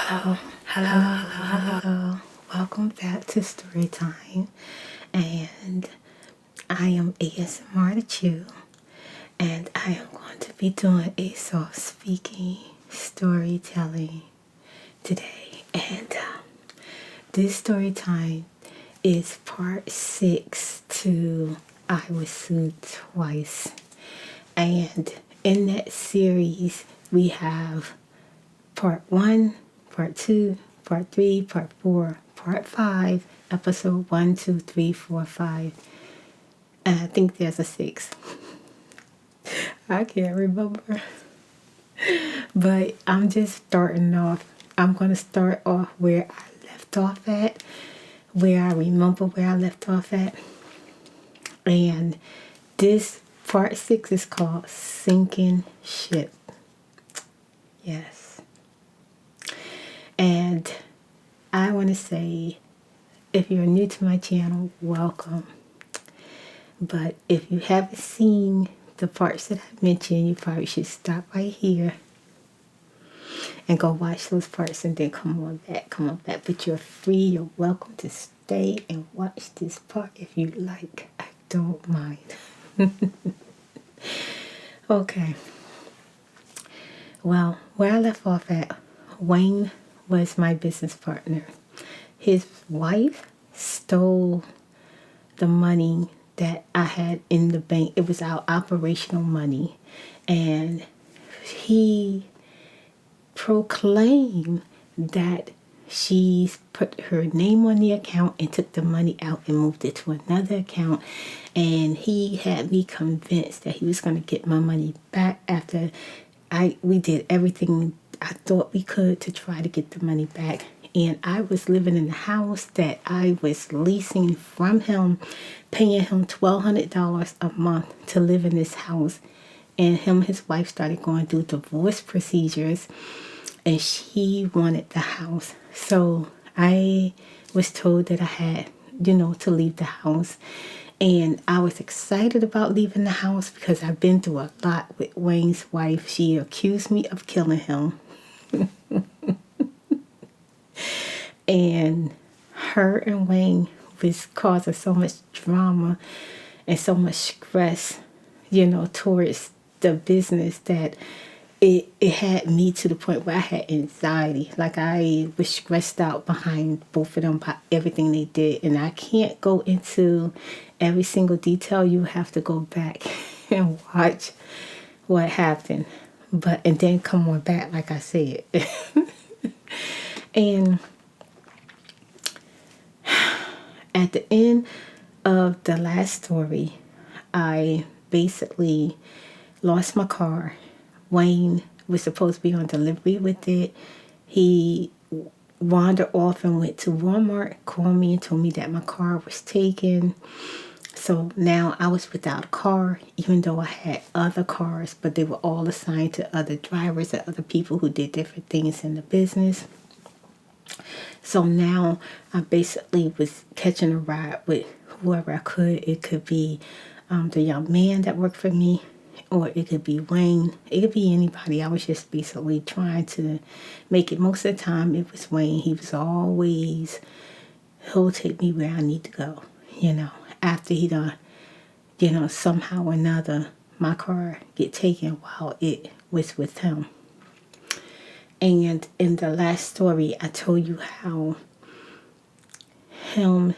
Hello. Welcome back to Storytime. And I am ASMRTheChew. And I am going to be doing a soft speaking storytelling today. And this story time is part 6 to I Was Sued Twice. And in that series, we have part 1, part 2, part 3, part 4, part 5, episode 1, 2, 3, 4, 5. And I think there's a 6. I can't remember. But I'm just starting off. I'm going to start off where I left off at, where I remember where I left off at. And this part 6 is called Sinking Ship. Yes. And I want to say, if you're new to my channel, welcome. But if you haven't seen the parts that I mentioned, you probably should stop right here and go watch those parts and then come on back. But you're free, you're welcome to stay and watch this part if you like. I don't mind. Okay. Well, where I left off at, Wayne was my business partner. His wife stole the money that I had in the bank. It was our operational money. And he proclaimed that she's put her name on the account and took the money out and moved it to another account. And he had me convinced that he was going to get my money back after we did everything I thought we could to try to get the money back. And I was living in the house that I was leasing from him, paying him $1,200 a month to live in this house. And him and his wife started going through divorce procedures, and she wanted the house. So I was told that I had, to leave the house. And I was excited about leaving the house because I've been through a lot with Wayne's wife. She accused me of killing him. And her and Wayne was causing so much drama and so much stress, towards the business that it had me to the point where I had anxiety. Like, I was stressed out behind both of them by everything they did. And I can't go into every single detail. You have to go back and watch what happened. And then come on back, like I said. And at the end of the last story, I basically lost my car. Wayne was supposed to be on delivery with it. He wandered off and went to Walmart, called me and told me that my car was taken. So now I was without a car, even though I had other cars, but they were all assigned to other drivers and other people who did different things in the business. So now I basically was catching a ride with whoever I could. It could be the young man that worked for me, or it could be Wayne. It could be anybody. I was just basically trying to make it. Most of the time it was Wayne. He was always, he'll take me where I need to go, after he done, somehow or another, my car get taken while it was with him. And in the last story, I told you how him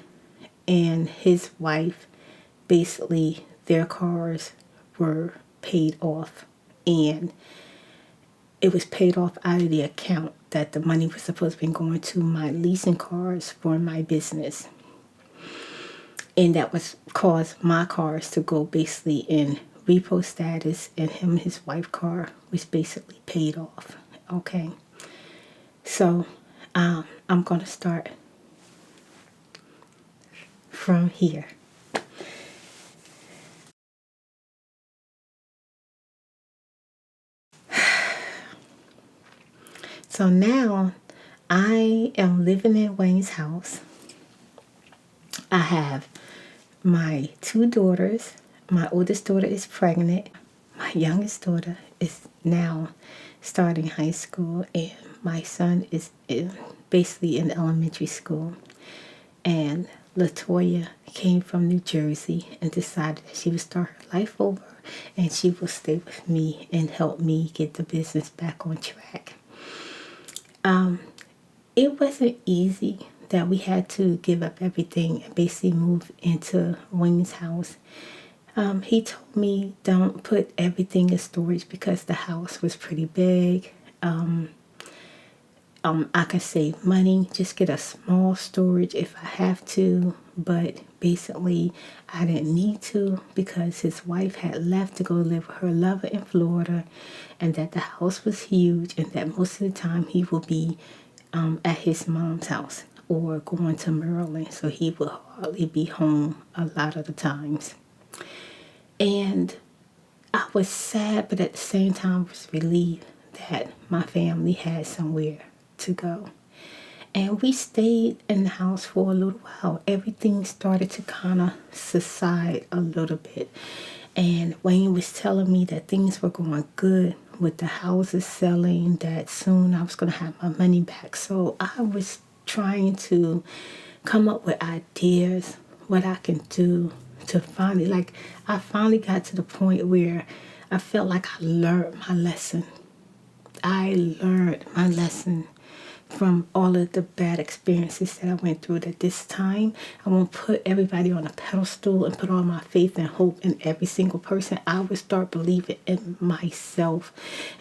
and his wife, basically their cars were paid off. And it was paid off out of the account that the money was supposed to be going to my leasing cars for my business. And that was caused my cars to go basically in repo status, and him and his wife car was basically paid off. Okay, so I'm going to start from here. So now I am living in Wayne's house. I have my 2 daughters. My oldest daughter is pregnant. My youngest daughter is now starting high school, and my son is basically in elementary school, and Latoya came from New Jersey and decided that she would start her life over and she will stay with me and help me get the business back on track. It wasn't easy that we had to give up everything and basically move into Wayne's house. He told me don't put everything in storage because the house was pretty big. I can save money, just get a small storage if I have to, but basically I didn't need to because his wife had left to go live with her lover in Florida, and that the house was huge and that most of the time he will be at his mom's house or going to Maryland, so he will hardly be home a lot of the times. And I was sad, but at the same time I was relieved that my family had somewhere to go. And we stayed in the house for a little while. Everything started to kind of subside a little bit. And Wayne was telling me that things were going good with the houses selling, that soon I was going to have my money back. So I was trying to come up with ideas, what I can do to finally, I finally got to the point where I felt like I learned my lesson. I learned my lesson from all of the bad experiences that I went through, that this time I won't put everybody on a pedestal and put all my faith and hope in every single person. I would start believing in myself.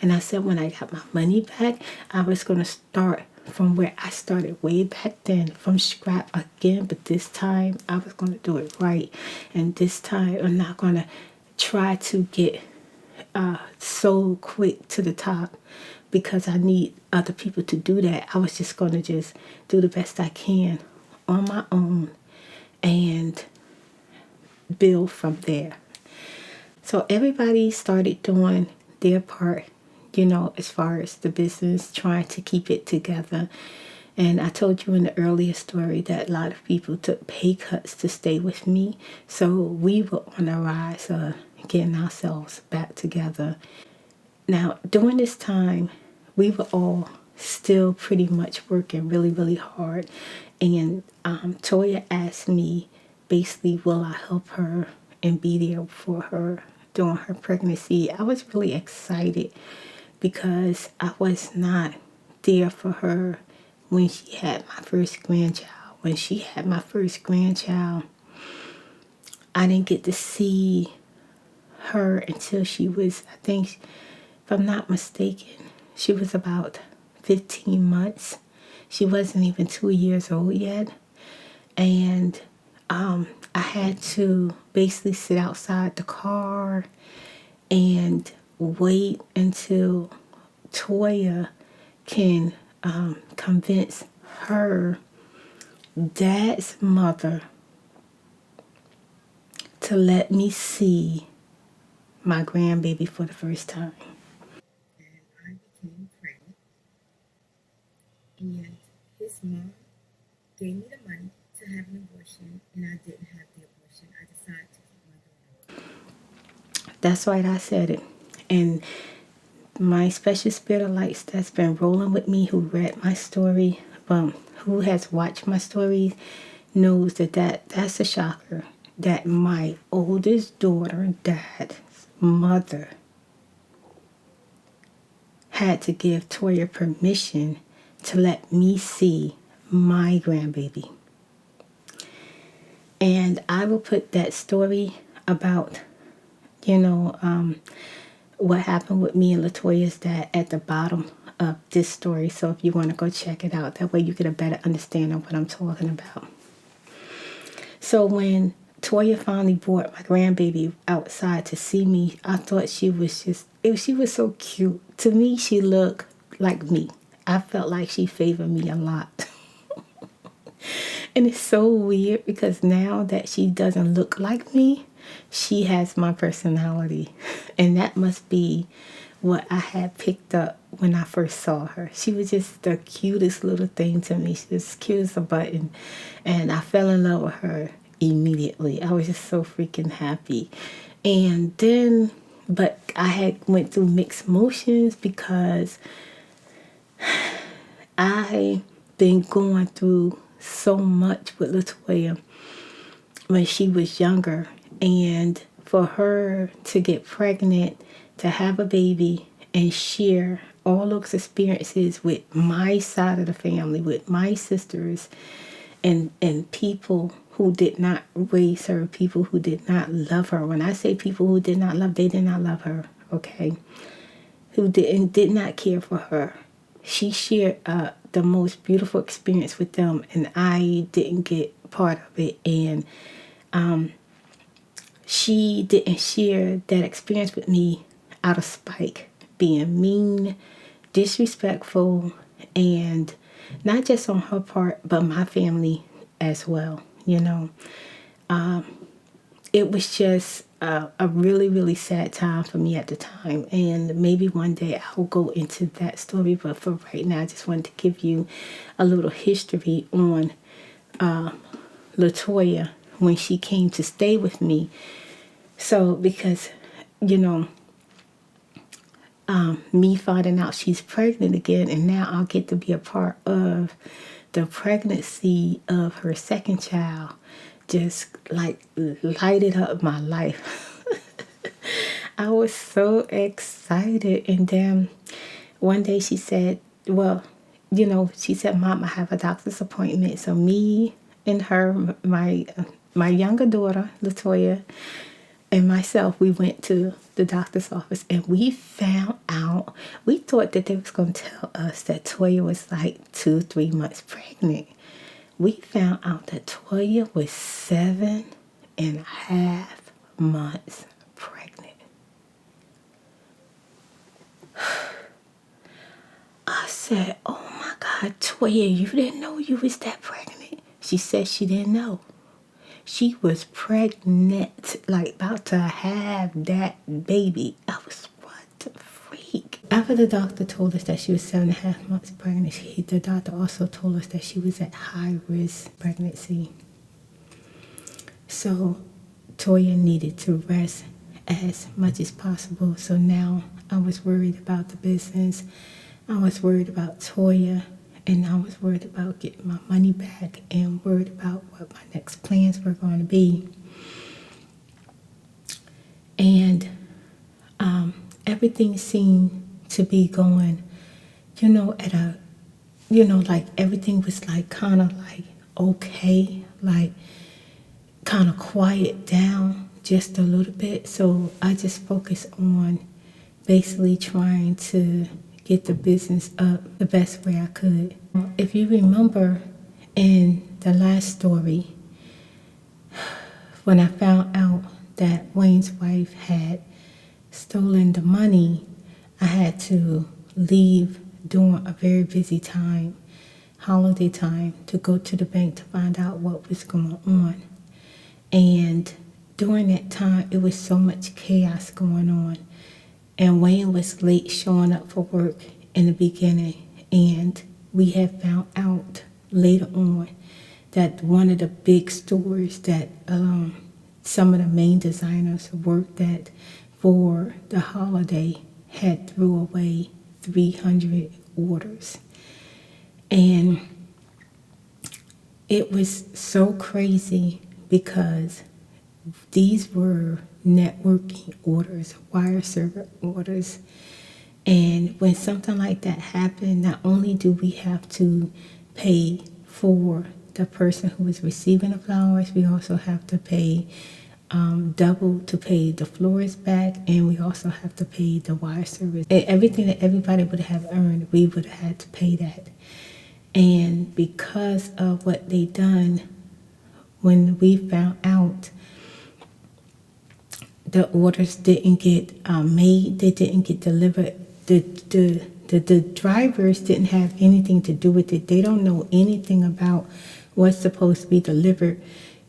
And I said when I got my money back, I was going to start from where I started way back then, from scrap again, but this time I was going to do it right. And this time I'm not going to try to get so quick to the top because I need other people to do that. I was just going to just do the best I can on my own and build from there. So everybody started doing their part, as far as the business, trying to keep it together. And I told you in the earlier story that a lot of people took pay cuts to stay with me. So we were on the rise of getting ourselves back together. Now, during this time, we were all still pretty much working really, really hard. And Toya asked me, basically, will I help her and be there for her during her pregnancy? I was really excited because I was not there for her when she had my first grandchild. When she had my first grandchild, I didn't get to see her until she was, I think, if I'm not mistaken, she was about 15 months. She wasn't even 2 years old yet. And I had to basically sit outside the car and wait until Toya can convince her dad's mother to let me see my grandbaby for the first time. And I became pregnant, and his mom gave me the money to have an abortion, and I didn't have the abortion. I decided to keep my daughter. That's right, I said it. And my special spirit of lights that's been rolling with me, who read my story, who has watched my stories, knows that's a shocker. That my oldest daughter, dad's mother, had to give Toya permission to let me see my grandbaby. And I will put that story about, what happened with me and Latoya's dad at the bottom of this story. So if you want to go check it out, that way you get a better understanding of what I'm talking about. So when Toya finally brought my grandbaby outside to see me, I thought she was so cute. To me, she looked like me. I felt like she favored me a lot. And it's so weird because now that she doesn't look like me, she has my personality. And that must be what I had picked up when I first saw her. She was just the cutest little thing to me. She was cute as a button. And I fell in love with her immediately. I was just so freaking happy. And then, but I had went through mixed emotions because I been going through so much with Latoya when she was younger, and for her to get pregnant, to have a baby, and share all those experiences with my side of the family, with my sisters, and people who did not raise her, people who did not love her. When I say people who did not love, they did not love her, okay? Who did not care for her. She shared the most beautiful experience with them, and I didn't get part of it. And she didn't share that experience with me out of spite, being mean, disrespectful, and not just on her part, but my family as well. You know, it was just a really, really sad time for me at the time. And maybe one day I'll go into that story. But for right now, I just wanted to give you a little history on Latoya when she came to stay with me. So, because, you know, me finding out she's pregnant again, and now I'll get to be a part of the pregnancy of her second child, just like lighted up my life. I was so excited. And then one day she said, well, you know, she said, Mom, I have a doctor's appointment. So me and her, my younger daughter, Latoya, and myself, we went to the doctor's office, and we found out, we thought that they was going to tell us that Toya was like 2-3 months pregnant. We found out that Toya was 7.5 months pregnant. I said, oh my God, Toya, you didn't know you was that pregnant? She said she didn't know. She was pregnant, like about to have that baby. I was, what the freak? After the doctor told us that she was 7.5 months pregnant, the doctor also told us that she was at high risk pregnancy. So Toya needed to rest as much as possible. So now I was worried about the business. I was worried about Toya. And I was worried about getting my money back, and worried about what my next plans were going to be. And everything seemed to be going, you know, at a, you know, like everything was like kind of like okay, like kind of quiet down just a little bit. So I just focused on basically trying to get the business up the best way I could. If you remember in the last story, when I found out that Wayne's wife had stolen the money, I had to leave during a very busy time, holiday time, to go to the bank to find out what was going on. And during that time, it was so much chaos going on. And Wayne was late showing up for work in the beginning. And we had found out later on that one of the big stores that some of the main designers worked at for the holiday had threw away 300 orders. And it was so crazy because these were networking orders, wire server orders. And when something like that happened, not only do we have to pay for the person who is receiving the flowers, we also have to pay double to pay the florist back, and we also have to pay the wire service. And everything that everybody would have earned, we would have had to pay that. And because of what they done, when we found out, the orders didn't get made, they didn't get delivered. The drivers didn't have anything to do with it. They don't know anything about what's supposed to be delivered.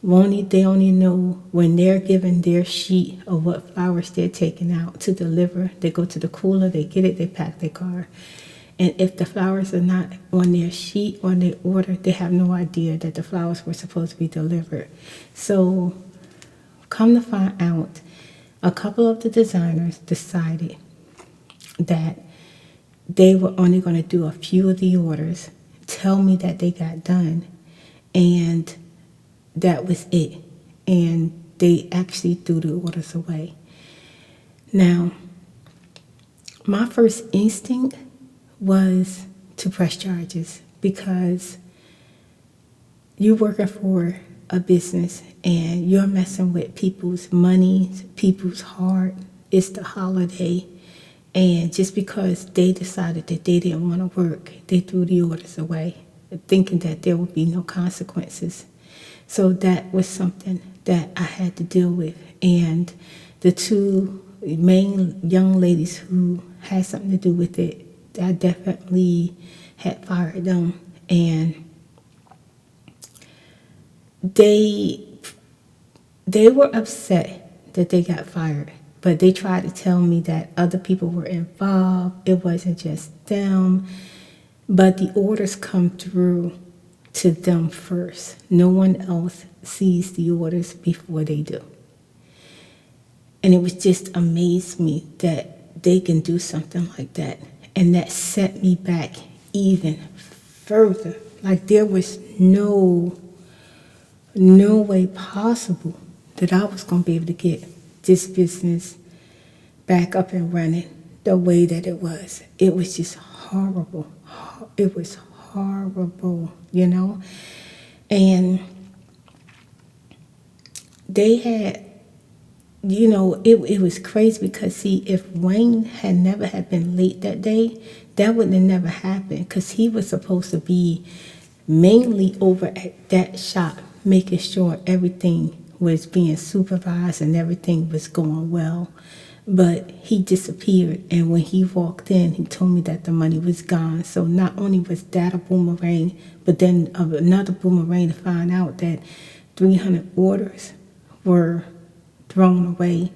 They only know when they're given their sheet of what flowers they're taking out to deliver. They go to the cooler, they get it, they pack their car. And if the flowers are not on their sheet, on their order, they have no idea that the flowers were supposed to be delivered. So come to find out, a couple of the designers decided that they were only going to do a few of the orders, tell me that they got done, and that was it. And they actually threw the orders away. Now, my first instinct was to press charges, because you're working for a business and you're messing with people's money, people's heart. It's the holiday, and just because they decided that they didn't want to work, they threw the orders away, thinking that there would be no consequences. So that was something that I had to deal with. And the two main young ladies who had something to do with it, I definitely had fired them. And they were upset that they got fired, but they tried to tell me that other people were involved. It wasn't just them, but the orders come through to them first. No one else sees the orders before they do. And it was just amazed me that they can do something like that. And that set me back even further. Like, there was no way possible that I was going to be able to get this business back up and running the way that it was. It was just horrible. It was horrible, you know? And they had, you know, it was crazy because, see, if Wayne had never had been late that day, that would have never happened, because he was supposed to be mainly over at that shop, making sure everything was being supervised and everything was going well. But he disappeared, and when he walked in, he told me that the money was gone. So not only was that a boomerang, but then another boomerang to find out that 300 orders were thrown away.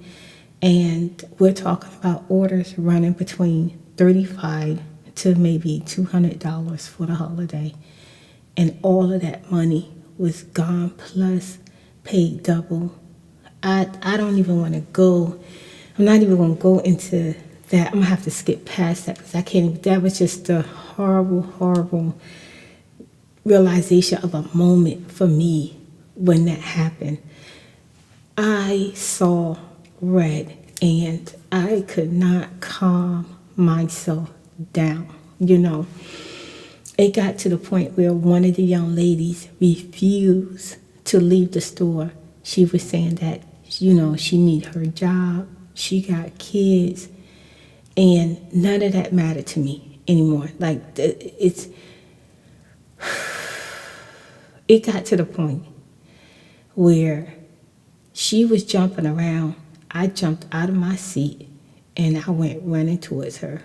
And we're talking about orders running between $35 to maybe $200 for the holiday. And all of that money was gone, plus paid double. I don't even want to go. I'm not even going to go into that. I'm going to have to skip past that, because I can't even. That was just a horrible, horrible realization of a moment for me when that happened. I saw red, and I could not calm myself down, you know. It got to the point where one of the young ladies refused to leave the store. She was saying that, you know, she needed her job, she got kids, and none of that mattered to me anymore. Like, it got to the point where she was jumping around. I jumped out of my seat and I went running towards her.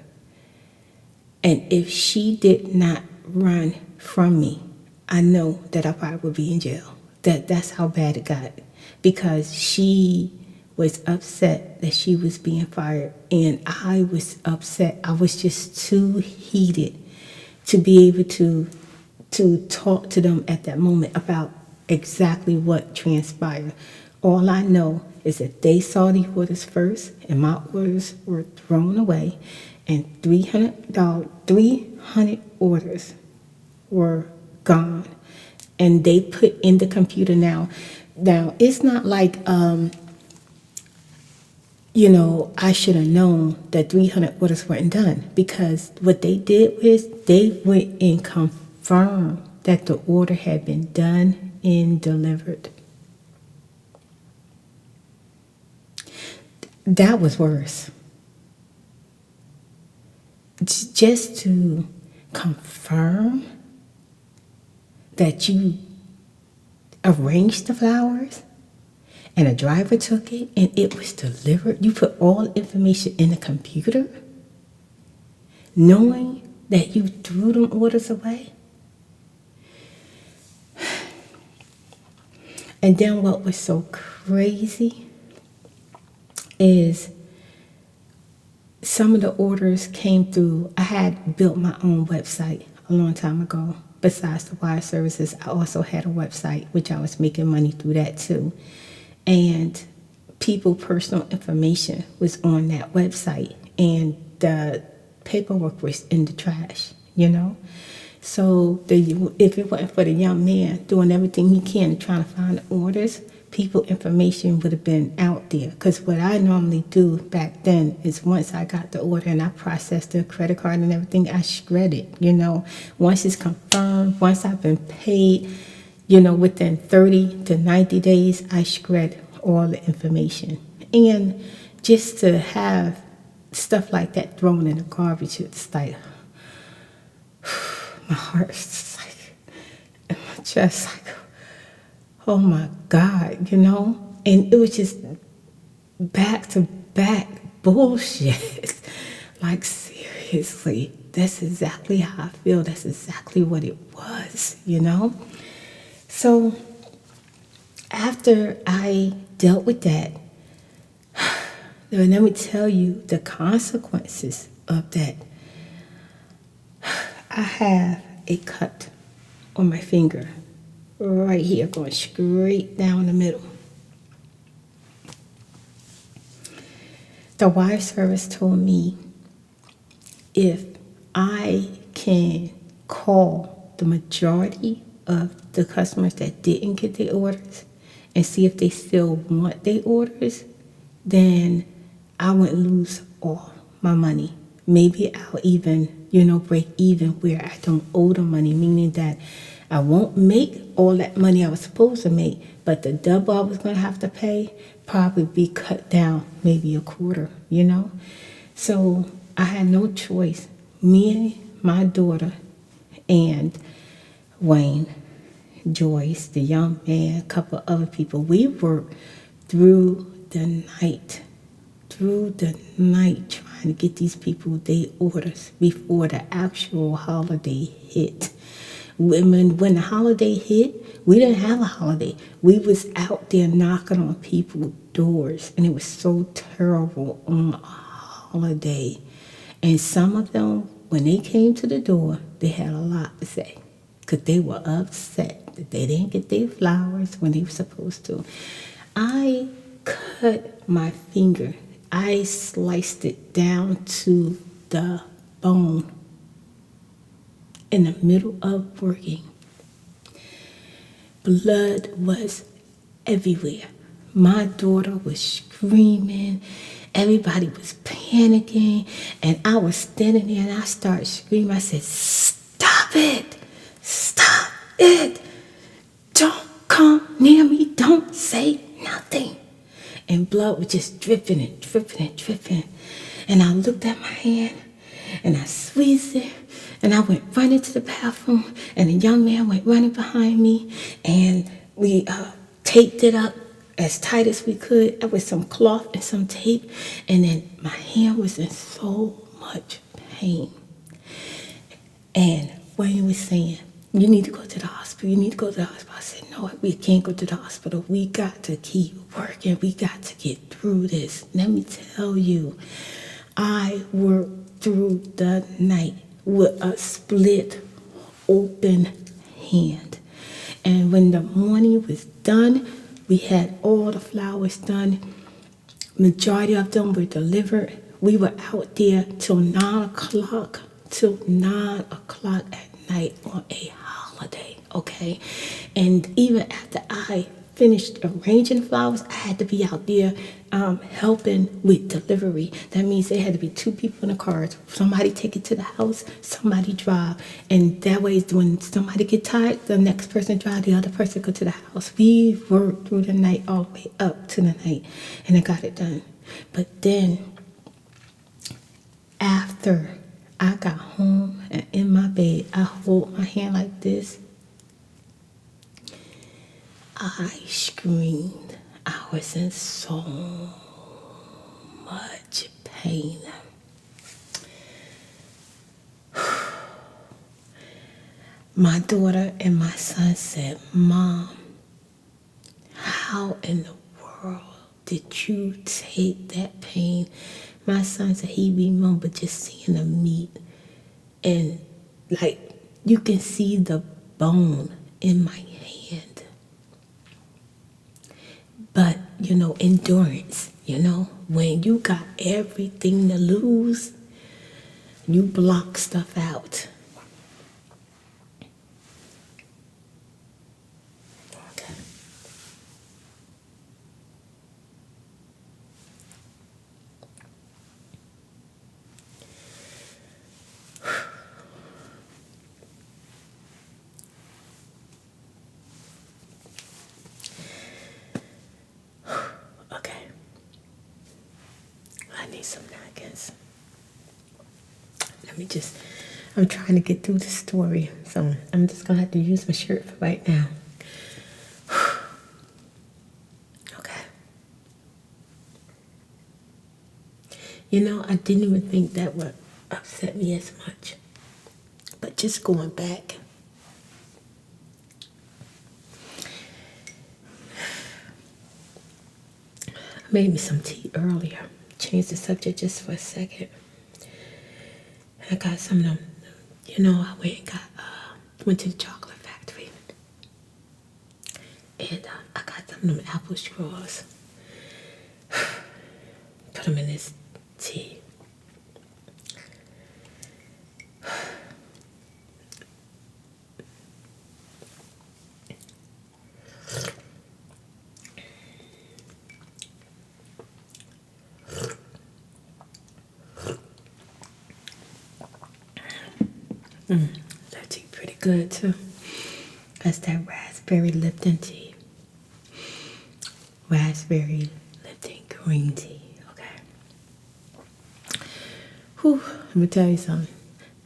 And if she did not run from me, I know that I probably would be in jail. That's how bad it got, because she was upset that she was being fired, and I was upset. I was just too heated to be able to talk to them at that moment about exactly what transpired. All I know is that they saw the orders first, and my orders were thrown away, and $300 orders were gone. And they put in the computer now. Now, it's not like, you know, I should have known that 300 orders weren't done, because what they did was they went and confirmed that the order had been done and delivered. That was worse. Just to confirm that you arranged the flowers and a driver took it and it was delivered. You put all the information in the computer, knowing that you threw them orders away. And then what was so crazy is some of the orders came through. I had built my own website a long time ago. Besides the wire services, I also had a website, which I was making money through that too. And people's personal information was on that website, and the paperwork was in the trash, you know. So if it wasn't for the young man doing everything he can to try to find the orders, people information would have been out there. Because what I normally do back then is once I got the order and I processed the credit card and everything, I shred it, Once it's confirmed, once I've been paid, within 30 to 90 days, I shred all the information. And just to have stuff like that thrown in the garbage, it's like, my heart's like, and my chest like, oh my God, And it was just back to back bullshit. Like, seriously, that's exactly how I feel. That's exactly what it was, So after I dealt with that, let me tell you the consequences of that. I have a cut on my finger right here, going straight down the middle. The wire service told me if I can call the majority of the customers that didn't get their orders and see if they still want their orders, then I wouldn't lose all my money. Maybe I'll even, break even where I don't owe them money, meaning that I won't make all that money I was supposed to make, but the double I was going to have to pay probably be cut down maybe a quarter, So I had no choice. Me, my daughter, and Wayne, Joyce, the young man, a couple other people, we worked through the night trying to get these people their orders before the actual holiday hit. When the holiday hit, we didn't have a holiday. We was out there knocking on people's doors, and it was so terrible on a holiday. And some of them, when they came to the door, they had a lot to say because they were upset that they didn't get their flowers when they were supposed to. I cut my finger. I sliced it down to the bone in the middle of working. Blood was everywhere. My daughter was screaming. Everybody was panicking. And I was standing there and I started screaming. I said, "Stop it! Stop it! Don't come near me. Don't say nothing." And blood was just dripping and dripping and dripping. And I looked at my hand and I squeezed it. And I went running to the bathroom, and a young man went running behind me, and we taped it up as tight as we could with some cloth and some tape, and then my hand was in so much pain. And Wayne was saying, "You need to go to the hospital, you need to go to the hospital." I said, "No, we can't go to the hospital. We got to keep working. We got to get through this." Let me tell you, I worked through the night with a split open hand. And when the morning was done, we had all the flowers done. Majority of them were delivered. We were out there till 9 o'clock at night on a holiday, okay? And even after I finished arranging flowers, I had to be out there helping with delivery. That means there had to be 2 people in the cars. Somebody take it to the house, somebody drive. And that way, when somebody get tired, the next person drive, the other person go to the house. We worked through the night all the way up to the night, and I got it done. But then, after I got home and in my bed, I hold my hand like this. I screamed. I was in so much pain. My daughter and my son said, "Mom, how in the world did you take that pain?" My son said he remembered just seeing the meat, and like you can see the bone in my hand. But, endurance, when you got everything to lose, you block stuff out. some napkins. I'm trying to get through the story, so I'm just gonna have to use my shirt for right now. Okay. I didn't even think that would upset me as much. But just going back, I made me some tea earlier. Change the subject just for a second. I got some of them. I went to the chocolate factory, and I got some of them apple straws. Put them in this tea. That tea pretty good too. That's that raspberry Lipton tea. Raspberry Lipton green tea. Okay. Whew, let me tell you something.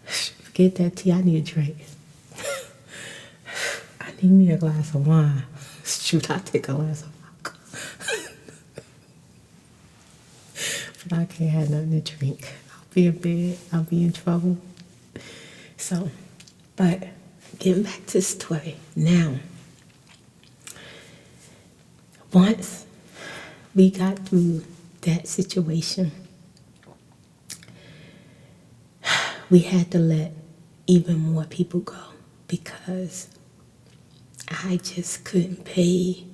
Forget that tea. I need a drink. I need me a glass of wine. Shoot, I'll take a glass of vodka. But I can't have nothing to drink. I'll be in bed. I'll be in trouble. So, but getting back to the story. Now, once we got through that situation, we had to let even more people go because I just couldn't pay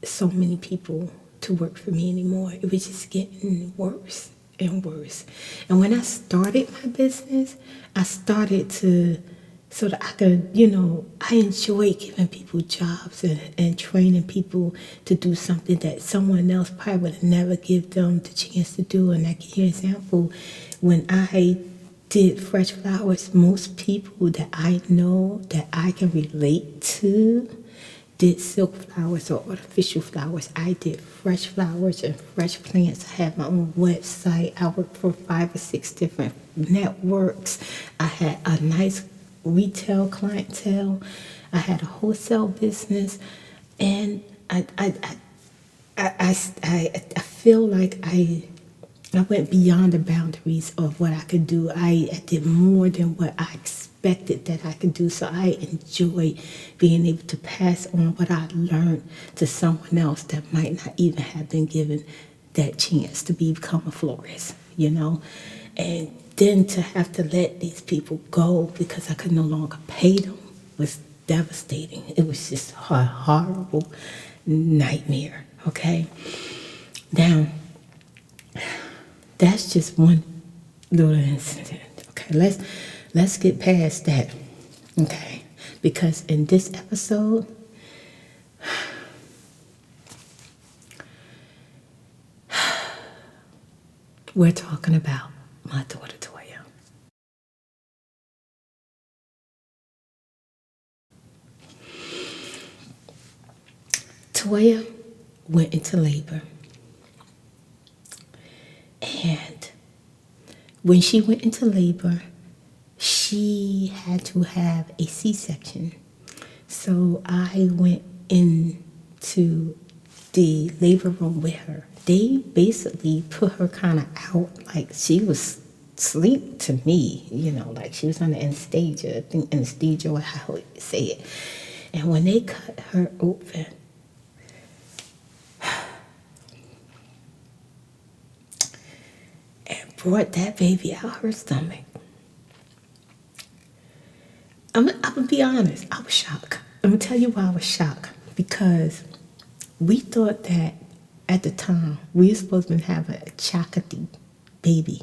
so many people to work for me anymore. It was just getting worse and worse. And when I started my business, I started so that I could, I enjoy giving people jobs and training people to do something that someone else probably would have never give them the chance to do. And I give you an example. When I did fresh flowers, most people that I know that I can relate to did silk flowers or artificial flowers. I did fresh flowers and fresh plants. I had my own website. I worked for 5 or 6 different networks. I had a nice retail clientele. I had a wholesale business, and I feel like I went beyond the boundaries of what I could do. I did more than what I expected that I could do. So I enjoy being able to pass on what I learned to someone else that might not even have been given that chance to become a florist, And then to have to let these people go because I could no longer pay them was devastating. It was just a horrible nightmare, okay? Now, that's just one little incident. Okay, let's get past that. Okay, because in this episode, we're talking about my daughter Toya. Toya went into labor. And when she went into labor, she had to have a C-section. So I went into the labor room with her. They basically put her kind of out like she was asleep to me, like she was on the anesthesia, I think anesthesia or how you say it. And when they cut her open, brought that baby out her stomach, I'm gonna be honest, I was shocked. I'm gonna tell you why I was shocked. Because we thought that at the time we were supposed to have a chocolatey baby.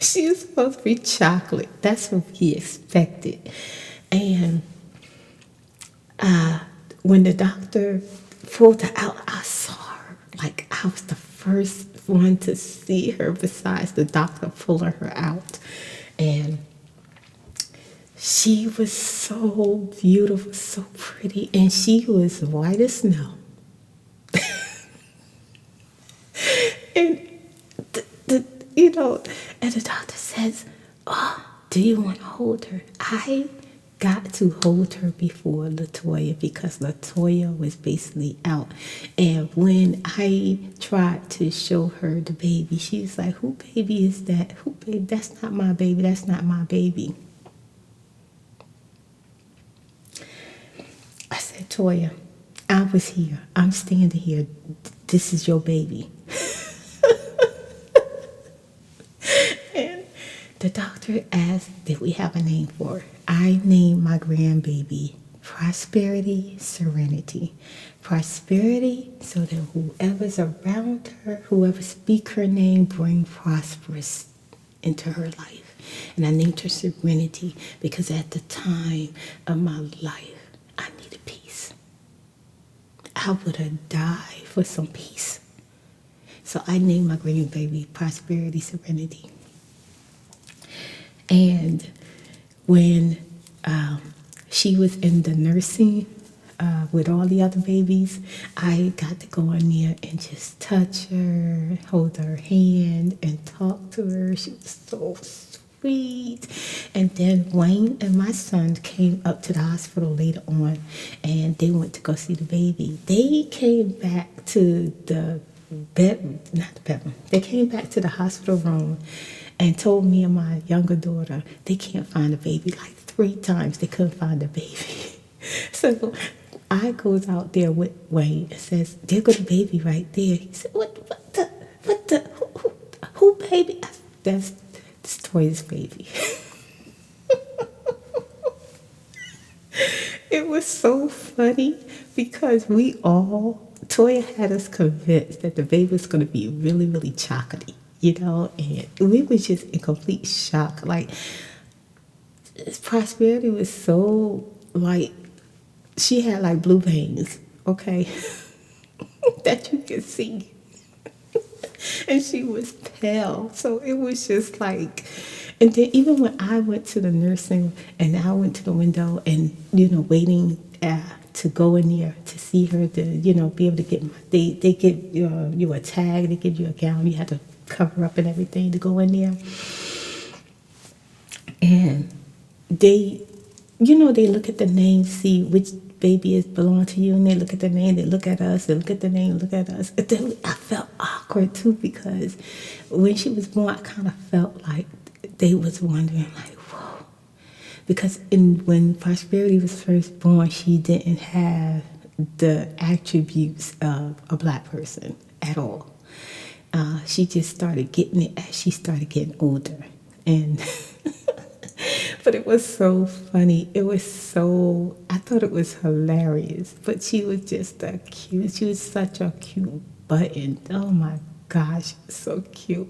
She was supposed to be chocolate. That's what we expected. And when the doctor pulled her out, I saw her. Like I was the first one to see her besides the doctor pulling her out. And she was so beautiful, so pretty, and she was white as snow. and the doctor says, oh, do you want to hold her? I got to hold her before Latoya because Latoya was basically out. And when I tried to show her the baby, she was like, who baby is that? Who baby? That's not my baby. That's not my baby. I said, Toya, I was here. I'm standing here. This is your baby. And the doctor asked, did we have a name for her? I named my grandbaby Prosperity Serenity. Prosperity, so that whoever's around her, whoever speak her name, bring prosperous into her life. And I named her Serenity because at the time of my life, I needed peace. I would have died for some peace. So I named my grandbaby Prosperity Serenity. And when she was in the nursing with all the other babies, I got to go in there and just touch her, hold her hand, and talk to her. She was so sweet. And then Wayne and my son came up to the hospital later on, and they went to go see the baby. They came back to the bedroom, not the bedroom. They came back to the hospital room and told me and my younger daughter they can't find the baby. Like 3 times they couldn't find the baby. So I goes out there with Wayne and says, there go the baby right there. He said, who baby? That's Toya's baby. It was so funny because Toya had us convinced that the baby was going to be really, really chocolatey, and we was just in complete shock. Like, Prosperity was so, like, she had like blue veins, okay, that you could see. And she was pale. So it was just like, and then even when I went to the nursing and I went to the window and, waiting to go in there to see her, to, be able to get, they give you a tag, they give you a gown, you had to cover up and everything to go in there. And they look at the name, see which baby belong to you, and they look at the name, they look at us, they look at the name, look at us. And then I felt awkward too because when she was born, I kind of felt like they was wondering, like, whoa. Because when Prosperity was first born, she didn't have the attributes of a black person at all. She just started getting it as she started getting older. And but it was so funny. I thought it was hilarious. But she was just she was such a cute button. Oh my gosh, so cute.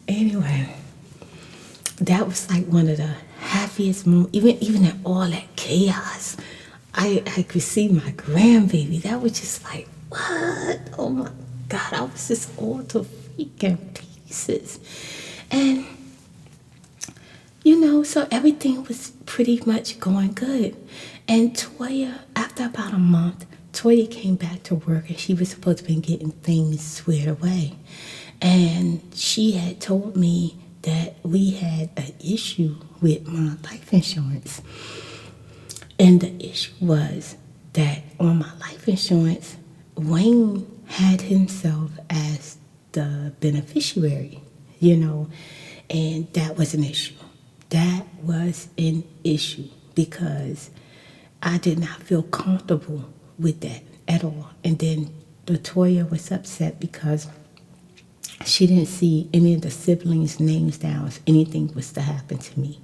Anyway, that was like one of the happiest moments. Even in all that chaos, I could see my grandbaby. That was just like, what? Oh my God, I was just all to freaking pieces. And so everything was pretty much going good. And Toya, after about a month, Toya came back to work and she was supposed to be getting things squared away. And she had told me that we had an issue with my life insurance. And the issue was that on my life insurance, Wayne had himself as the beneficiary, and that was an issue. That was an issue because I did not feel comfortable with that at all. And then Latoya was upset because she didn't see any of the siblings' names down if anything was to happen to me.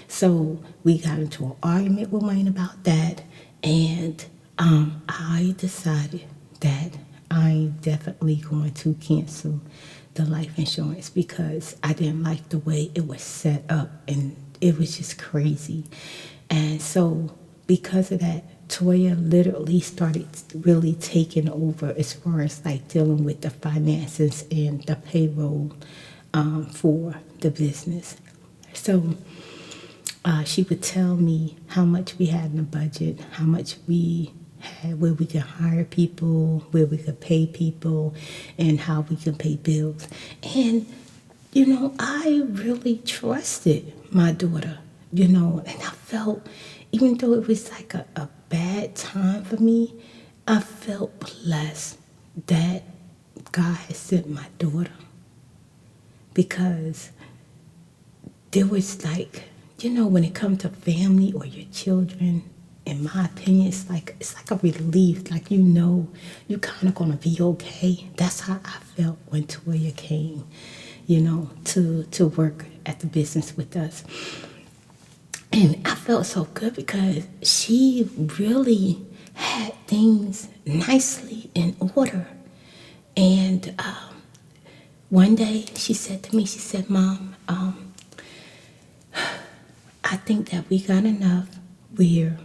So we got into an argument with Wayne about that, and I decided that I'm definitely going to cancel the life insurance because I didn't like the way it was set up, and it was just crazy. And so because of that, Toya literally started really taking over as far as like dealing with the finances and the payroll for the business. So she would tell me how much we had in the budget, how much we had, where we could hire people, where we could pay people, and how we could pay bills. And I really trusted my daughter, and I felt, even though it was like a bad time for me, I felt blessed that God had sent my daughter because there was like, when it comes to family or your children, in my opinion, it's like a relief. Like you kind of gonna be okay. That's how I felt when Toya came, to work at the business with us. And I felt so good because she really had things nicely in order. And one day she said to me, she said, Mom, I think that we got enough where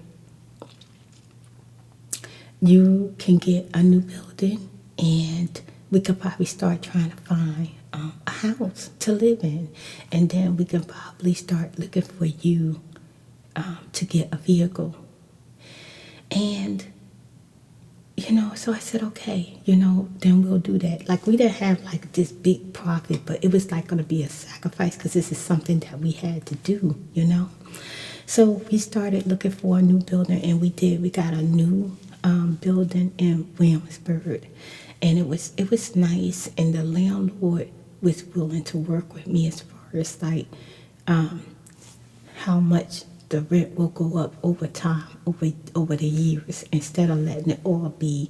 you can get a new building and we could probably start trying to find a house to live in. And then we can probably start looking for you to get a vehicle. And so I said, okay, then we'll do that. Like, we didn't have like this big profit, but it was like going to be a sacrifice because this is something that we had to do. So we started looking for a new building, and we did. We got a new building in Williamsburg, and it was nice. And the landlord was willing to work with me as far as like how much the rent will go up over time, over the years, instead of letting it all be,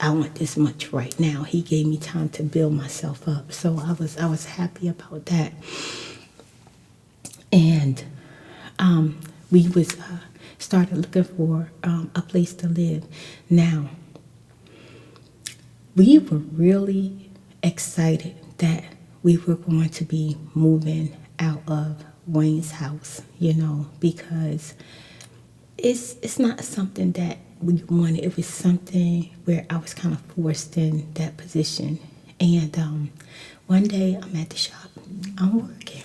I want this much right now. He gave me time to build myself up. So I was happy about that. And we was started looking for a place to live. Now, we were really excited that we were going to be moving out of Wayne's house, because it's not something that we wanted. It was something where I was kind of forced in that position. And one day I'm at the shop, I'm working.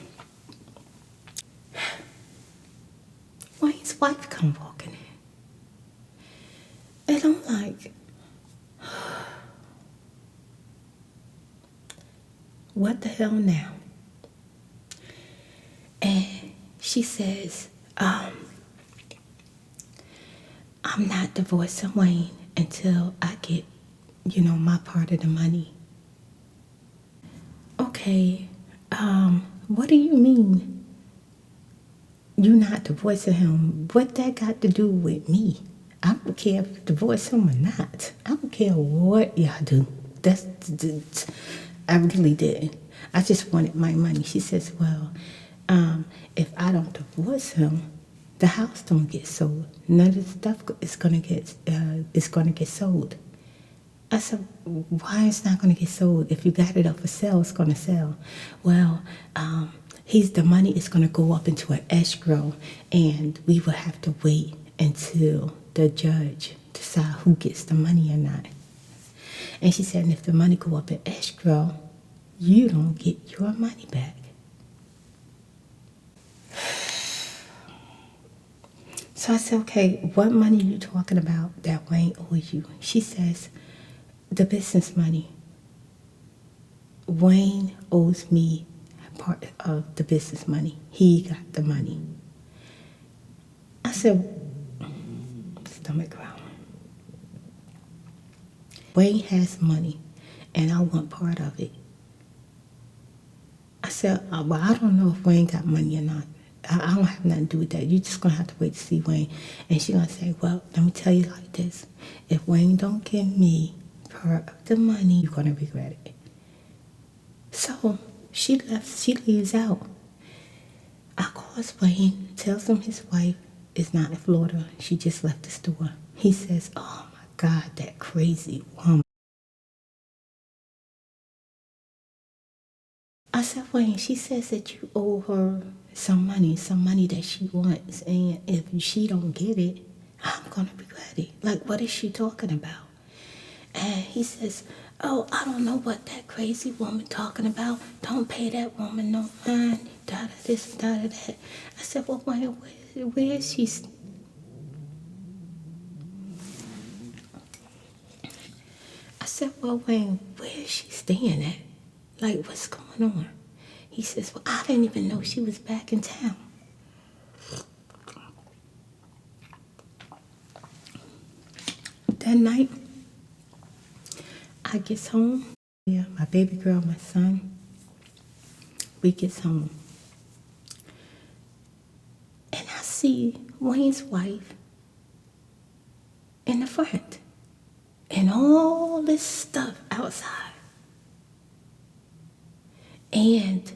Wayne's wife come walking in, and I'm like, what the hell now? And she says, I'm not divorcing Wayne until I get, my part of the money. Okay, what do you mean you're not divorcing him? What that got to do with me? I don't care if you divorce him or not. I don't care what y'all do. I really didn't. I just wanted my money. She says, well, if I don't divorce him, the house don't get sold. None of the stuff is gonna get sold. I said, why it's not gonna get sold? If you got it up for sale, it's gonna sell. Well, the money is gonna go up into an escrow, and we will have to wait until the judge decide who gets the money or not. And she said, and if the money go up in escrow, you don't get your money back. So I said, okay, what money are you talking about that Wayne owes you? She says, the business money. Wayne owes me part of the business money. He got the money. I said, stomach growl. Wayne has money, and I want part of it. I said, well, I don't know if Wayne got money or not. I don't have nothing to do with that. You're just going to have to wait to see Wayne. And she's going to say, well, let me tell you like this. If Wayne don't give me part of the money, you're going to regret it. So she leaves out. I calls Wayne, tells him his wife is not in Florida. She just left the store. He says, oh my God, that crazy woman. I said, Wayne, she says that you owe her some money that she wants, and if she don't get it, I'm gonna regret it. Like, what is she talking about? And he says, oh, I don't know what that crazy woman talking about. Don't pay that woman no mind. Da da this, da da that. I said, well, Wayne, where is she? I said, well, Wayne, where is she staying at? Like, what's going on? He says, well, I didn't even know she was back in town. That night, I gets home. Yeah, my baby girl, my son, we gets home. And I see Wayne's wife in the front. And all this stuff outside. And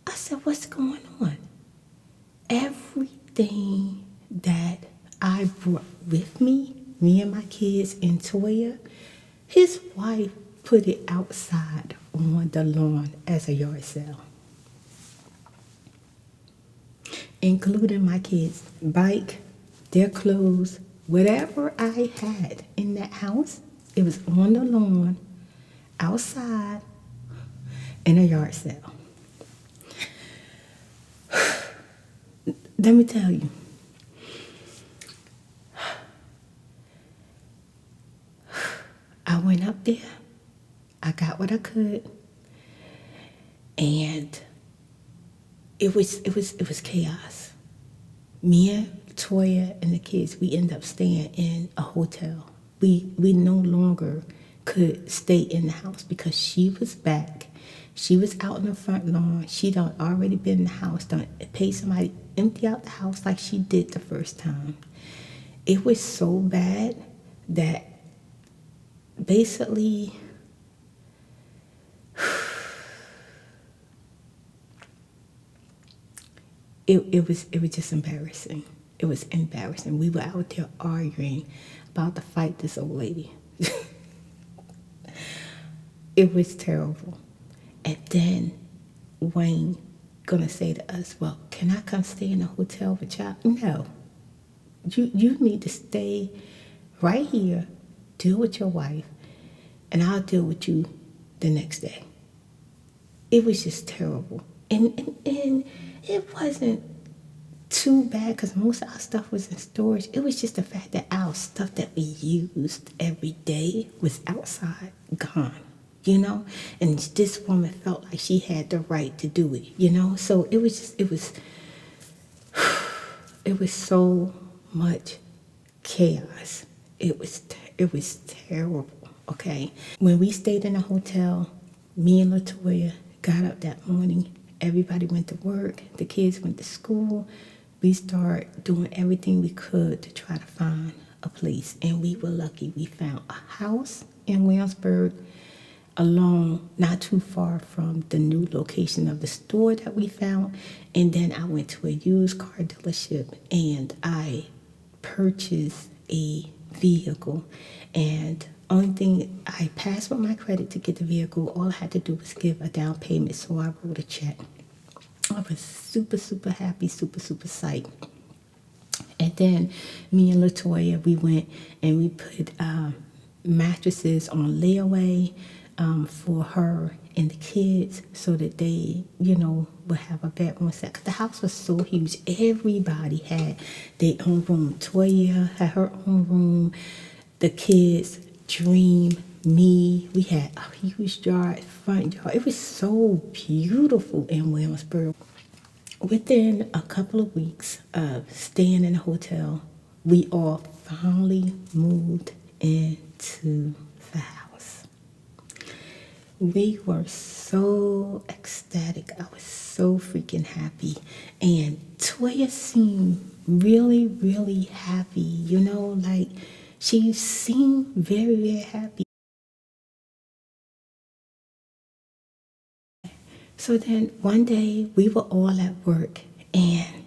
I said, what's going on? Everything that I brought with me and my kids and Toya, his wife put it outside on the lawn as a yard sale. Including my kids' bike, their clothes, whatever I had in that house, it was on the lawn, outside, in a yard sale. Let me tell you, I went up there, I got what I could, and it was chaos. Me and Toya and the kids, we ended up staying in a hotel. We no longer could stay in the house because she was back. She was out in the front lawn. She done already been in the house, done paid somebody empty out the house like she did the first time. It was so bad that basically it was just embarrassing. It was embarrassing. We were out there arguing about to fight this old lady. It was terrible. And then Wayne gonna say to us, well, can I come stay in a hotel with y'all? No. You need to stay right here, deal with your wife, and I'll deal with you the next day. It was just terrible. And it wasn't too bad because most of our stuff was in storage. It was just the fact that our stuff that we used every day was outside, gone, you know? And this woman felt like she had the right to do it, you know? So it was so much chaos. It was terrible, okay? When we stayed in a hotel, me and Latoya got up that morning. Everybody went to work. The kids went to school. We started doing everything we could to try to find a place. And we were lucky. We found a house in Williamsburg along not too far from the new location of the store that we found. And then I went to a used car dealership and I purchased a vehicle. And only thing, I passed with my credit to get the vehicle. All I had to do was give a down payment, so I wrote a check. I was super, super happy, super, super psyched. And then me and Latoya, we went and we put mattresses on layaway for her and the kids so that they, you know, would have a bedroom set. 'Cause the house was so huge. Everybody had their own room. Toya had her own room. The kids, Dream, me, we had a huge yard, front yard. It was so beautiful in Williamsburg. Within a couple of weeks of staying in a hotel, we all finally moved into the house. We were so ecstatic. I was so freaking happy. And Toya seemed really, really happy, you know, like she seemed very, very happy. So then one day we were all at work and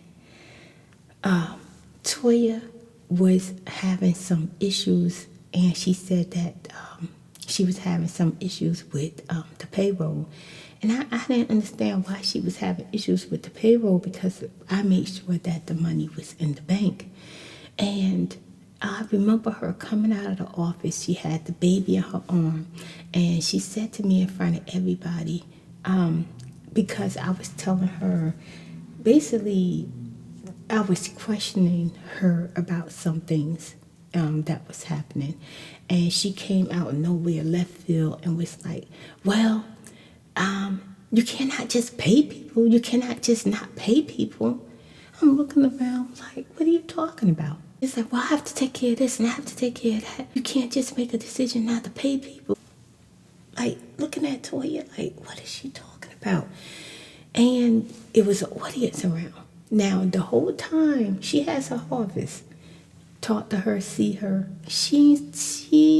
Toya was having some issues and she said that she was having some issues with the payroll. And I didn't understand why she was having issues with the payroll because I made sure that the money was in the bank. And I remember her coming out of the office. She had the baby in her arm. And she said to me in front of everybody, because I was telling her, basically, I was questioning her about some things that was happening. And she came out of nowhere, left field, and was like, well, You cannot just pay people. You cannot just not pay people. I'm looking around like, what are you talking about? It's like, well, I have to take care of this and I have to take care of that. You can't just make a decision not to pay people. Like, looking at Toya, like, what is she talking about? And it was an audience around. Now, the whole time she has her harvest, talk to her, see her. She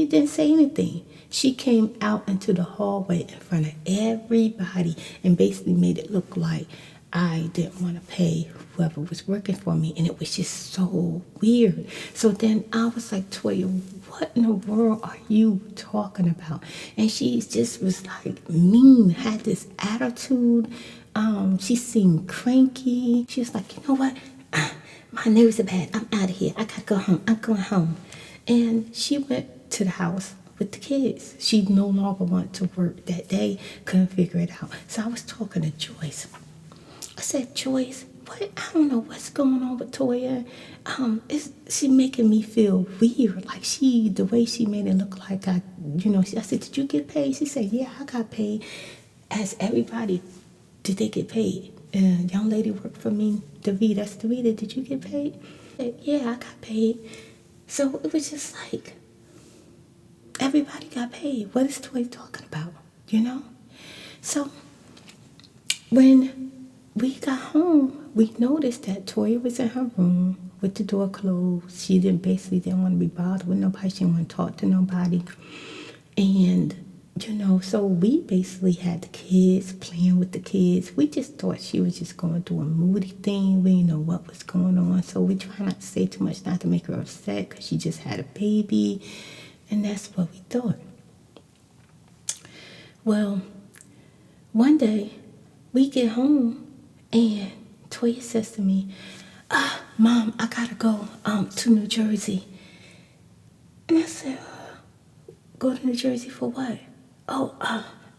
didn't say anything. She came out into the hallway in front of everybody and basically made it look like I didn't want to pay whoever was working for me, and it was just so weird. So then I was like, Toya, what in the world are you talking about? And she just was like mean, had this attitude. She seemed cranky. She was like, you know what? My nerves are bad. I'm out of here. I gotta go home. I'm going home. And she went to the house with the kids. She no longer wanted to work that day. Couldn't figure it out. So I was talking to Joyce. I said, Joyce, what? I don't know what's going on with Toya. She making me feel weird. Like the way she made it look like I said, did you get paid? She said, yeah, I got paid. As everybody, did they get paid? Young lady worked for me, Davida, did you get paid? I said, yeah, I got paid. So it was just like, everybody got paid. What is Toy talking about? So when we got home, we noticed that Toya was in her room with the door closed. She basically didn't want to be bothered with nobody. She didn't want to talk to nobody. And so we basically had the kids, playing with the kids. We just thought she was just going through a moody thing. We didn't know what was going on. So we try not to say too much, not to make her upset, because she just had a baby. And that's what we thought. Well, one day we get home and Toya says to me, Mom, I gotta go to New Jersey. And I said, go to New Jersey for what? Oh,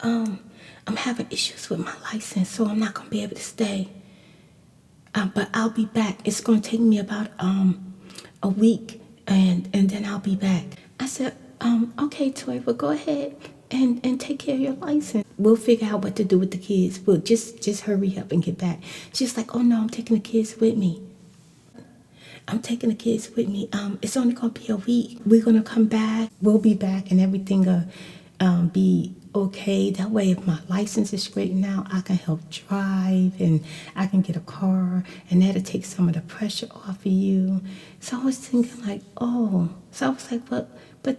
I'm having issues with my license, so I'm not gonna be able to stay. But I'll be back. It's gonna take me about a week, and then I'll be back. I said, okay, Toy, well, go ahead and take care of your license. We'll figure out what to do with the kids. We'll just hurry up and get back. She's like, oh no, I'm taking the kids with me. I'm taking the kids with me. It's only gonna be a week. We're gonna come back. We'll be back, and everything will be okay. That way, if my license is straightened out, I can help drive, and I can get a car, and that'll take some of the pressure off of you. So I was thinking like, oh. So I was like, but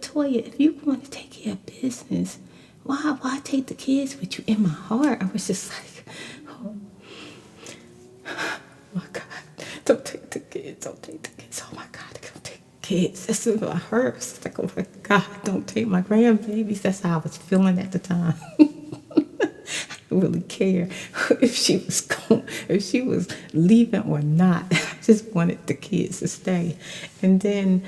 Toya, if you want to take care of business, why take the kids with you? In my heart, I was just like, oh my God. Don't take the kids. Don't take the kids. Oh my God, don't take the kids. That's what I heard. It's like, oh my God, don't take my grandbabies. That's how I was feeling at the time. I didn't really care if she was leaving or not. I just wanted the kids to stay. And then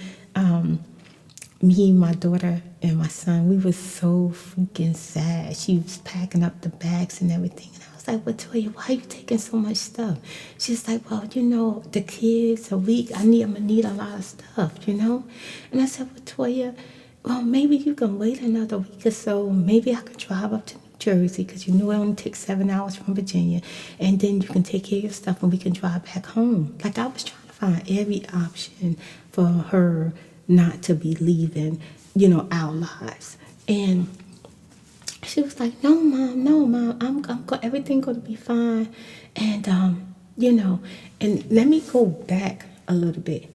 me, my daughter, and my son, we were so freaking sad. She was packing up the bags and everything. And I was like, well, Toya, why are you taking so much stuff? She's like, well, the kids, a week, I'm going to need a lot of stuff, And I said, well, Toya, well, maybe you can wait another week or so. Maybe I could drive up to New Jersey, because it only takes 7 hours from Virginia. And then you can take care of your stuff and we can drive back home. Like, I was trying to find every option for her not to be leaving, our lives. And she was like, no, Mom, everything gonna be fine. And, and let me go back a little bit.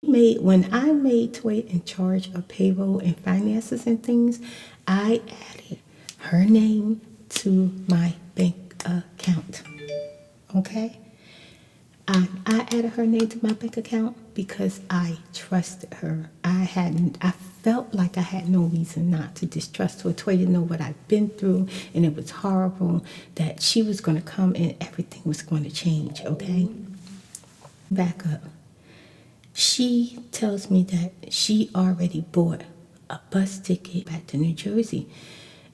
When I made Toy in charge of payroll and finances and things, I added her name to my bank account, okay? I added her name to my bank account because I trusted her. I felt like I had no reason not to distrust her. Toya didn't know what I'd been through, and it was horrible, that she was going to come and everything was going to change, okay? Back up. She tells me that she already bought a bus ticket back to New Jersey.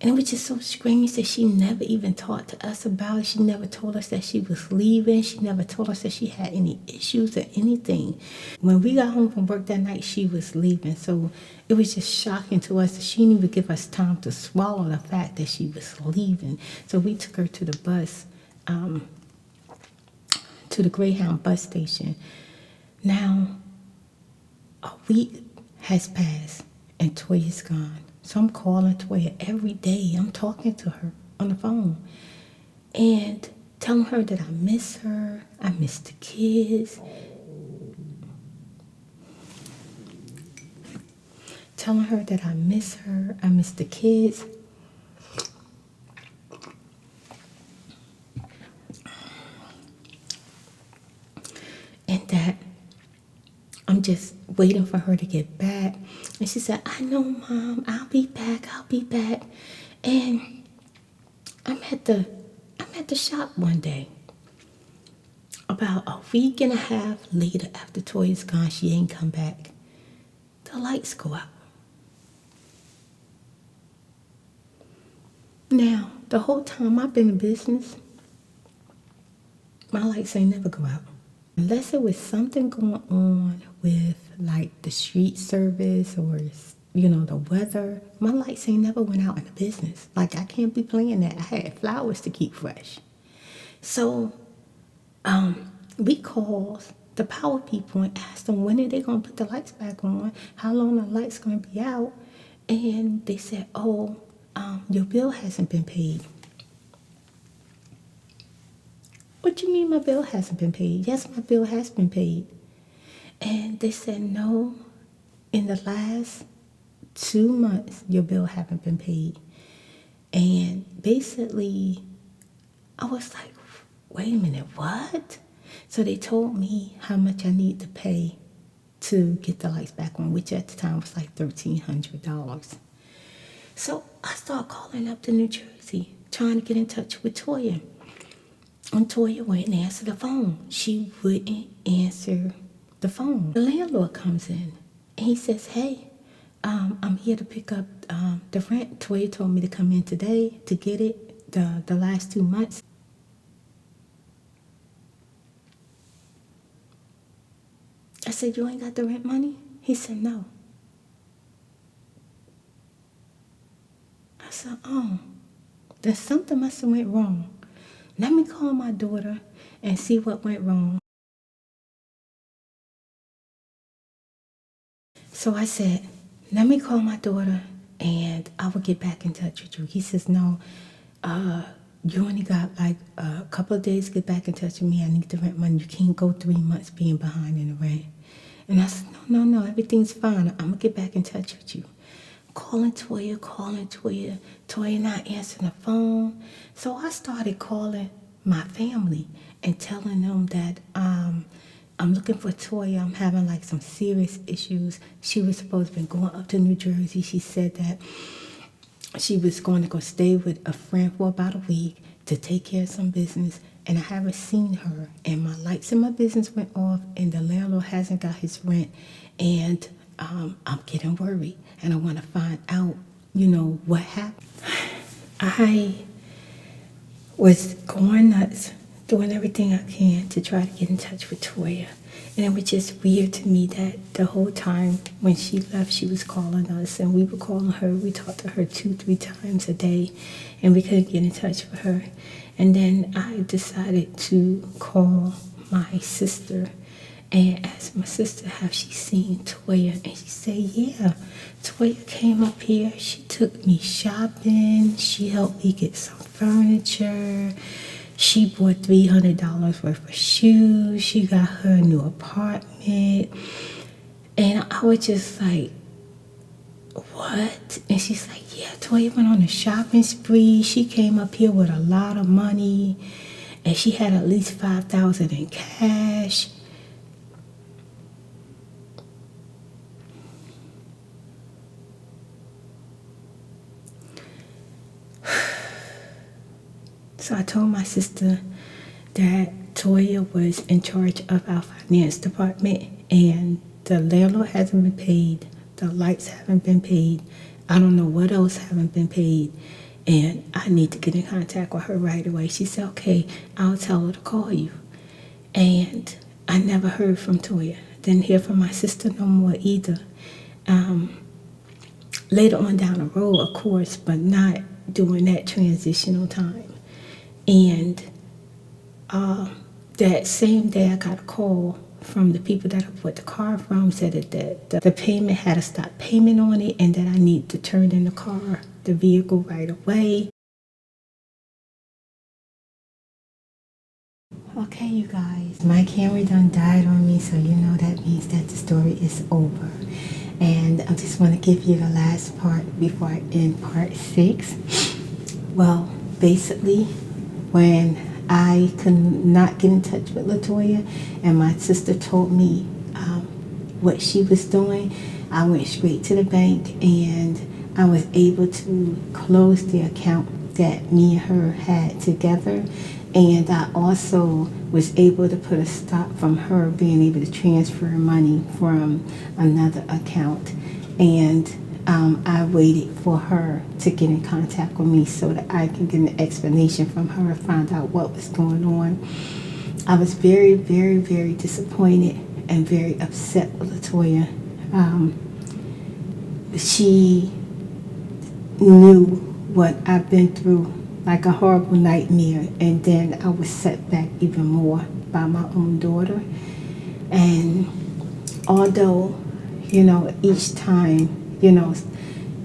And it was just so strange that she never even talked to us about it. She never told us that she was leaving. She never told us that she had any issues or anything. When we got home from work that night, she was leaving. So it was just shocking to us that she didn't even give us time to swallow the fact that she was leaving. So we took her to the bus, to the Greyhound bus station. Now, a week has passed and Toya's gone. So I'm calling Toya every day. I'm talking to her on the phone and telling her that I miss her. I miss the kids. Telling her that I miss her. I miss the kids. And that I'm just waiting for her to get back. And she said, I know, Mom, I'll be back. And I'm at the shop one day. About a week and a half later, after Toya's gone, she ain't come back. The lights go out. Now, the whole time I've been in business, my lights ain't never go out. Unless it was something going on with like the street service or, the weather, my lights ain't never went out in the business. Like, I can't be playing that. I had flowers to keep fresh. So we called the power people and asked them when are they going to put the lights back on, how long the lights going to be out. And they said, your bill hasn't been paid. What do you mean my bill hasn't been paid? Yes, my bill has been paid. And they said, no, in the last 2 months, your bill haven't been paid. And basically, I was like, wait a minute, what? So they told me how much I need to pay to get the lights back on, which at the time was like $1,300. So I started calling up to New Jersey, trying to get in touch with Toya. And Toya wouldn't answer the phone. She wouldn't answer the phone. The landlord comes in and he says, hey, I'm here to pick up the rent. Toya told me to come in today to get it the last 2 months. I said, you ain't got the rent money? He said, no. I said, then something must have went wrong. Let me call my daughter and see what went wrong. So I said, let me call my daughter and I will get back in touch with you. He says, no, you only got like a couple of days to get back in touch with me. I need the rent money. You can't go 3 months being behind in the rent. And I said, no, everything's fine. I'm going to get back in touch with you. Calling Toya. Toya not answering the phone. So I started calling my family and telling them that I'm looking for Toya. I'm having like some serious issues. She was supposed to be going up to New Jersey. She said that she was going to go stay with a friend for about a week to take care of some business. And I haven't seen her. And my lights in my business went off and the landlord hasn't got his rent. And I'm getting worried. And I want to find out, what happened. I was going nuts, doing everything I can to try to get in touch with Toya. And it was just weird to me that the whole time when she left, she was calling us and we were calling her. We talked to her 2-3 times a day and we couldn't get in touch with her. And then I decided to call my sister and asked my sister, have she seen Toya? And she said, yeah, Toya came up here. She took me shopping. She helped me get some furniture. She bought $300 worth of shoes. She got her a new apartment. And I was just like, what? And she's like, yeah, Toya went on a shopping spree. She came up here with a lot of money. And she had at least $5,000 in cash. So I told my sister that Toya was in charge of our finance department and the landlord hasn't been paid, the lights haven't been paid, I don't know what else haven't been paid. and I need to get in contact with her right away. She said, okay, I'll tell her to call you. And I never heard from Toya. Didn't hear from my sister no more either. Later on down the road, of course, but not during that transitional time. And that same day, I got a call from the people that I bought the car from, said that the payment had a stop payment on it and that I need to turn in the vehicle right away. Okay, you guys, my camera done died on me, so you know that means that the story is over. And I just want to give you the last part before I end part 6. Well, basically, when I could not get in touch with Latoya and my sister told me what she was doing, I went straight to the bank and I was able to close the account that me and her had together. And I also was able to put a stop from her being able to transfer money from another account. And I waited for her to get in contact with me so that I can get an explanation from her and find out what was going on. I was very, very, very disappointed and very upset with Latoya. She knew what I've been through, like a horrible nightmare, and then I was set back even more by my own daughter. And although, each time,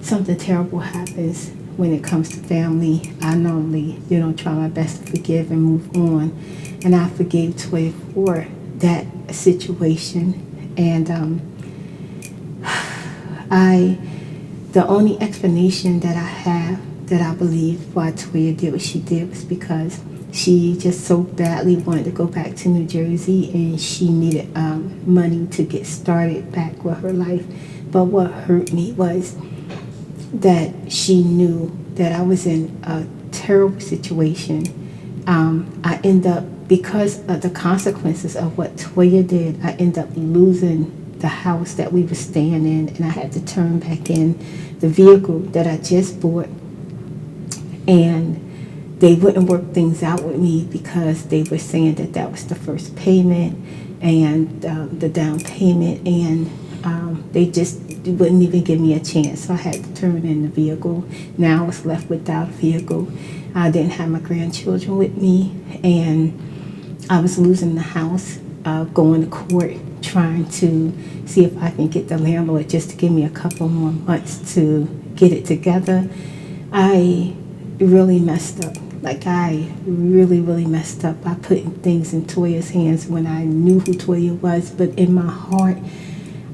something terrible happens when it comes to family, I normally, try my best to forgive and move on. And I forgave Toya for that situation. And the only explanation that I have that I believe why Toya did what she did was because she just so badly wanted to go back to New Jersey and she needed money to get started back with her life. But what hurt me was that she knew that I was in a terrible situation. I end up, because of the consequences of what Toya did, I end up losing the house that we were staying in, and I had to turn back in the vehicle that I just bought. And they wouldn't work things out with me because they were saying that was the first payment and the down payment, and they just wouldn't even give me a chance. So I had to turn in the vehicle. Now I was left without a vehicle. I didn't have my grandchildren with me, and I was losing the house, going to court, trying to see if I can get the landlord just to give me a couple more months to get it together. I really messed up. Like, I really, really messed up by putting things in Toya's hands when I knew who Toya was. But in my heart,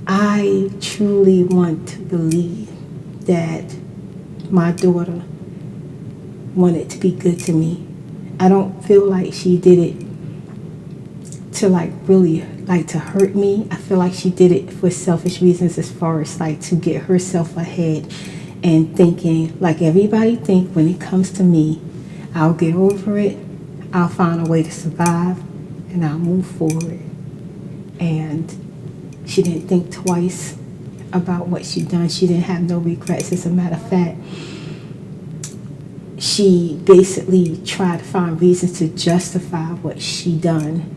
I truly want to believe that my daughter wanted to be good to me. I don't feel like she did it to really to hurt me. I feel like she did it for selfish reasons, as far as to get herself ahead and thinking like everybody think, when it comes to me, I'll get over it, I'll find a way to survive, and I'll move forward. And she didn't think twice about what she'd done. She didn't have no regrets. As a matter of fact, she basically tried to find reasons to justify what she done.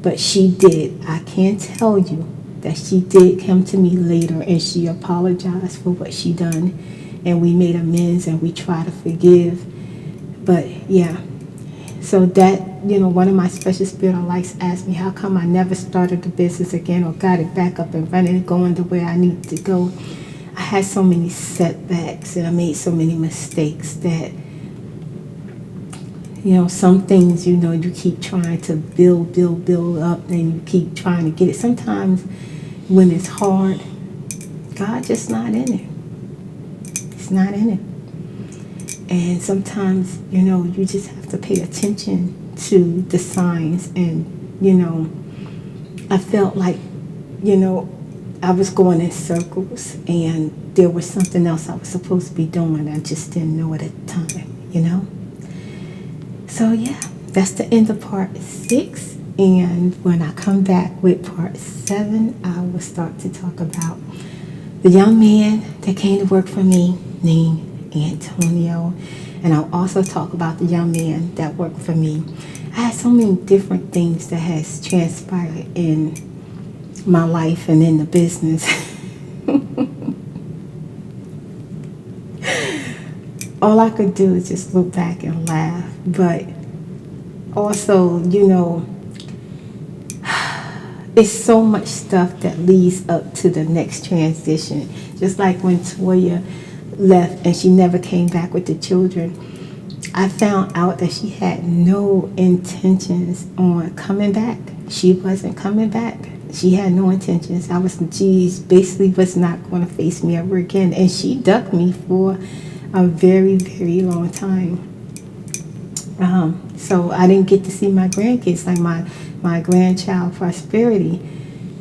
But she did. I can tell you that she did come to me later and she apologized for what she done, and we made amends and we tried to forgive. But yeah, so that, one of my special spirit lights asked me how come I never started the business again or got it back up and running and going the way I need to go. I had so many setbacks and I made so many mistakes that, some things, you keep trying to build up and you keep trying to get it. Sometimes when it's hard, God just not in it. It's not in it. And sometimes, you just have to pay attention to the signs. And, I felt like, I was going in circles and there was something else I was supposed to be doing. I just didn't know it at the time, So yeah, that's the end of part 6. And when I come back with part 7, I will start to talk about the young man that came to work for me named Antonio, and I'll also talk about the young man that worked for me. I had so many different things that has transpired in my life and in the business. All I could do is just look back and laugh, but also, it's so much stuff that leads up to the next transition. Just like when Toya left and she never came back with the children, I found out that she had no intentions on coming back. She wasn't coming back. She had no intentions. She basically was not going to face me ever again. And she ducked me for a very, very long time. So I didn't get to see my grandkids. Like my grandchild, Prosperity,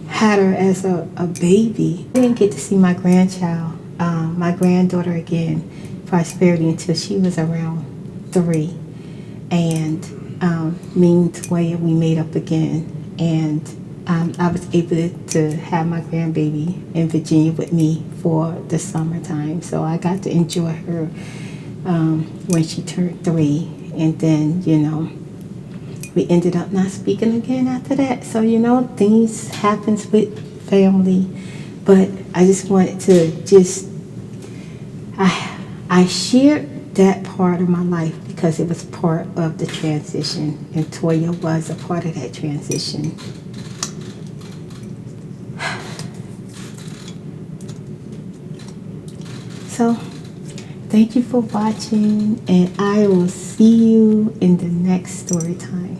had her as a baby. I didn't get to see my grandchild, my granddaughter again, Prosperity, until she was around 3. And me and Toya, we made up again. And I was able to have my grandbaby in Virginia with me for the summertime. So I got to enjoy her when she turned 3. And then, we ended up not speaking again after that. So, things happens with family. But I just wanted to I shared that part of my life because it was part of the transition. And Toya was a part of that transition. So, thank you for watching, and I will see you in the next story time.